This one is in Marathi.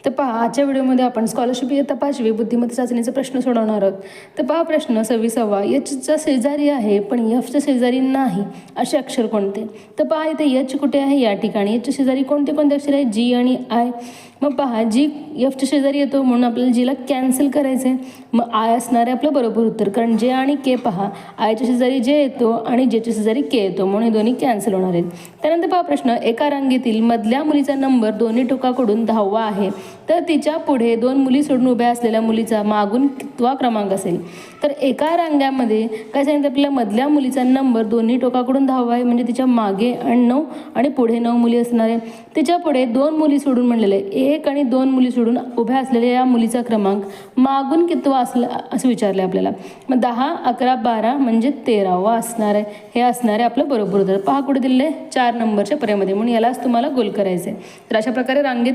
तर पहा, आजच्या व्हिडिओमध्ये आपण स्कॉलरशिप इयत्ता 5वी बुद्धिमत्ता चाचणीचा प्रश्न सोडवणार आहोत. तर पहा प्रश्न 26वा. एचचा शेजारी आहे पण एफचा शेजारी नाही असे अक्षर कोणते? तर पहा इथे एच कुठे आहे? या ठिकाणी. एचच्या शेजारी कोणते कोणते अक्षर आहे? जी आणि आय. मग पहा, जी एफच्या शेजारी येतो म्हणून आपल्याला जीला कॅन्सल करायचं आहे. मग आय असणार आहे आपलं बरोबर उत्तर, कारण जे आणि के पहा, आयच्या शेजारी जे येतो आणि जेच्या शेजारी के येतो म्हणून हे दोन्ही कॅन्सल होणार आहेत. त्यानंतर पहा प्रश्न, एका रांगेतील मधल्या मुलीचा नंबर दोन्ही टोकाकडून 10वा आहे, तर तिच्या पुढे 2 मुली सोडून उभ्या असलेल्या मुलीचा मागून कितवा क्रमांक असेल? तर एका रांग्यामध्ये काय सांगितलं आपल्याला? मधल्या मुलीचा नंबर दोन्ही टोकाकडून 10वा आहे, म्हणजे तिच्या मागे 9 आणि पुढे 9 मुली असणार आहे. तिच्या पुढे 2 मुली सोडून म्हणलेलं आहे, 1 आणि 2 मुली सोडून उभ्या असलेल्या या मुलीचा क्रमांक मागून कितवा असला असं विचारलं आपल्याला. मग 10, 11, 12 म्हणजे 13वा असणार आहे. हे असणार आहे आपलं बरोबर उत्तर. पहा कुठे दिलेलं आहे? 4 नंबरच्या पर्यायामध्ये, म्हणून यालाच तुम्हाला गोल करायचं आहे. तर अशा प्रकारे रांगेत